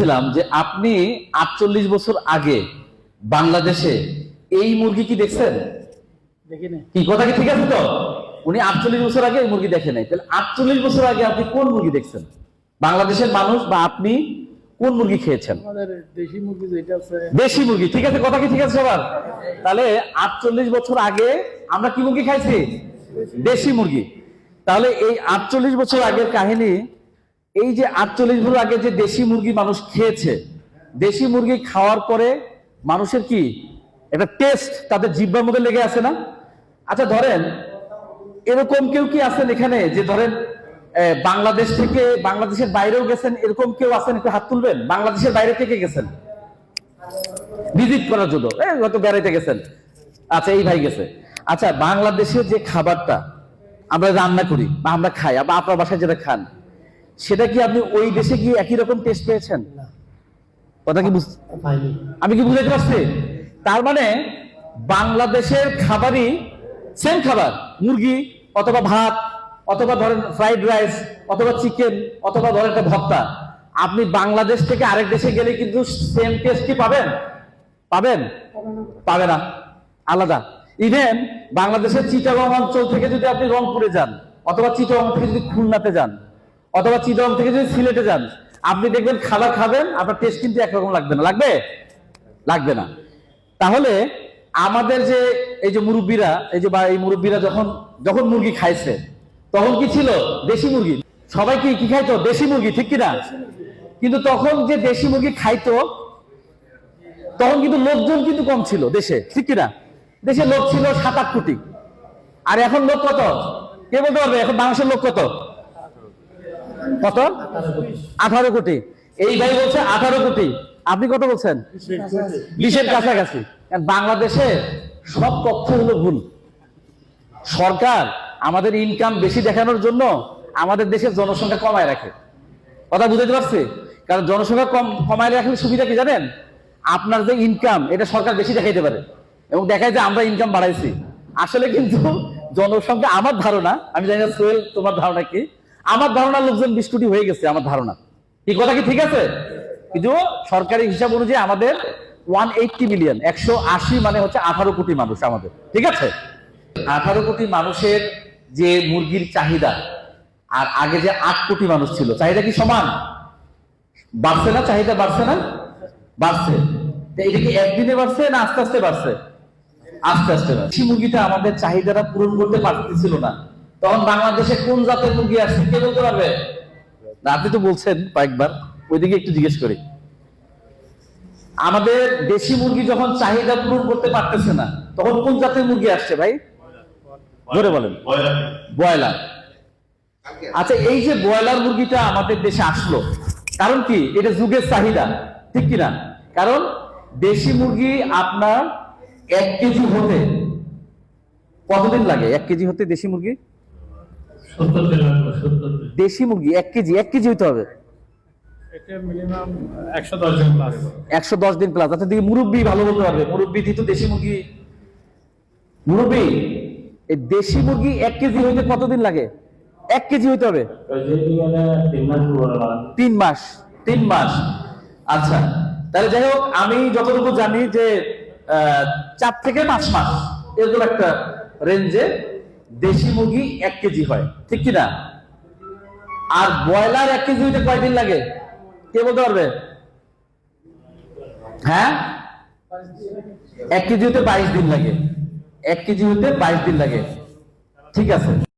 বলছিলাম যে আপনি 48 বছর আগে বাংলাদেশে এই মুরগি কি দেখছেন? দেখিনি। কি কথা কি ঠিক আছে তো? উনি 48 বছর আগে এই মুরগি দেখে নাই, তাহলে 48 বছর আগে আপনি কোন মুরগি দেখছেন? বাংলাদেশের মানুষ বা আপনি কোন মুরগি খেয়েছেন? আমাদের দেশি মুরগি যেটা আছে, দেশি মুরগি। ঠিক আছে, কথা কি ঠিক আছে সবার? তাহলে 48 বছর আগে আমরা কি মুরগি খাইছি? দেশি মুরগি। তাহলে এই 48 বছর আগের কাহিনী, এই যে 48 বছর আগে যে দেশি মুরগি মানুষ খেয়েছে, দেশি মুরগি খাওয়ার পরে মানুষের কি একটা টেস্ট তাদের জিহ্বার মধ্যে লেগে আছে না? আচ্ছা ধরেন এরকম কেউ কি আছেন এখানে যে ধরেন বাংলাদেশ থেকে বাংলাদেশের বাইরেও গেছেন, এরকম কেউ আছেন? একটু হাত তুলবেন। বাংলাদেশের বাইরে থেকে গেছেন ভিজিট করার জন্য, হয়তো বেড়াইতে গেছেন। আচ্ছা, এই ভাই গেছে। আচ্ছা, বাংলাদেশের যে খাবারটা আমরা রান্না করি বা আমরা খাই বা আপনার বাসায় যেটা খান, সেটা কি আপনি ওই দেশে গিয়ে একই রকম টেস্ট পেয়েছেন? কথা কি আমি কি বুঝাইতে পারছি? তার মানে বাংলাদেশের খাবারই সেম খাবার, মুরগি অথবা ভাত অথবা ধরেন ফ্রাইড রাইস অথবা চিকেন অথবা ধরেন একটা ভর্তা, আপনি বাংলাদেশ থেকে আরেক দেশে গেলে কিন্তু সেম টেস্ট কি পাবেন? পাবেন? পাবে না, আলাদা। ইভেন বাংলাদেশের চিটাগং অঞ্চল থেকে যদি আপনি রংপুরে যান অথবা চিটাগং থেকে যদি খুলনাতে যান অথবা চিটাগং থেকে যদি সিলেটে যান, আপনি দেখবেন খাবার খাবেন, আপনার টেস্ট কিন্তু একরকম লাগবে না। লাগবে? লাগবে না। তাহলে আমাদের যে এই যে মুরব্বীরা, এই যে এই মুরব্বীরা যখন যখন মুরগি খাইছে তখন কি ছিল? দেশি মুরগি। সবাই কি খাইতো? দেশি মুরগি, ঠিক কিনা? কিন্তু তখন যে দেশি মুরগি খাইতো তখন কিন্তু লোকজন কিন্তু কম ছিল দেশে, ঠিক কিনা? দেশে লোক ছিল 7-8 কোটি। আর এখন লোক কত? কে বলতে পারবে এখন বাংলাদেশের লোক কত? কত? 18 কোটি। এই ভাই বলছে 18 কোটি, আপনি কত বলছেন? 20-এর কাছাকাছি। বাংলাদেশে সব তথ্য হলো ভুল। সরকার আমাদের ইনকাম বেশি দেখানোর জন্য আমাদের দেশের জনসংখ্যা কমায় রাখে। কথা বুঝতে পারছি? কারণ জনসংখ্যা কমায় রাখলে সুবিধা কি জানেন? আপনার যে ইনকাম এটা সরকার বেশি দেখাইতে পারে এবং দেখায় যে আমরা ইনকাম বাড়াইছি। আসলে কিন্তু জনসংখ্যা, আমার ধারণা, আমি জানি না সোহেল তোমার ধারণা কি, আমার ধারণা লোকজন 20 কোটি হয়ে গেছে আমার ধারণা। কি কথা কি ঠিক আছে? কিন্তু সরকারি হিসাব অনুযায়ী আমাদের 180 মিলিয়ন, 180 মানে হচ্ছে 18 কোটি মানুষ আমাদের, ঠিক আছে? 18 কোটি মানুষের যে মুরগির চাহিদা আর আগে যে 8 কোটি মানুষ ছিল, চাহিদা কি সমান? বাড়ছে না? চাহিদা বাড়ছে না? বাড়ছে। এটা কি একদিনে বাড়ছে না আস্তে আস্তে বাড়ছে? আস্তে আস্তে বাড়ছে। মুরগিটা আমাদের চাহিদাটা পূরণ করতে পারতেছিল না, তখন বাংলাদেশে কোন জাতের মুরগি আসছে কে বলতে পারবে? আপনি তো বলছেন কয়েকবার, ওইদিকে একটু জিজ্ঞেস করি। আমাদের দেশি মুরগি যখন চাহিদা পূরণ করতে পারতেছে না, তখন কোন জাতের মুরগি আসছে ভাই? ধরে বলেন। ব্রয়লার। আচ্ছা, এই যে ব্রয়লার মুরগিটা আমাদের দেশে আসলো, কারণ কি? এটা যুগের চাহিদা, ঠিক কিনা? কারণ দেশি মুরগি আপনার 1 কেজি হতে কতদিন লাগে? 1 কেজি হতে দেশি মুরগি? 70 দিন লাগবে। দেশি মুরগি 1 কেজি হতে হবে এটা মিনিমাম 110 দিন প্লাস। 110 দিন প্লাস। আচ্ছা, দেখি মুরব্বি ভালো বলতে পারবে। মুরব্বি দিত দেশি মুরগি। মুরব্বি, এই দেশি মুরগি 1 কেজি হইতে কতদিন লাগে? 1 কেজি হইতে হবে 3 মাস। 3 মাস। আচ্ছা, তাহলে যাই হোক, আমি যতটুকু জানি যে 4 থেকে 5 মাস এরকম একটা রেঞ্জে দেশি মুরগি 1 কেজি হয়, ঠিক কিনা? আর ব্রয়লার 1 কেজি হইতে কয়দিন লাগে কে বলতে পারবে? হ্যাঁ, 1 কেজি হইতে 22 দিন লাগে। 1 কেজি হইতে 22 দিন লাগে, ঠিক আছে।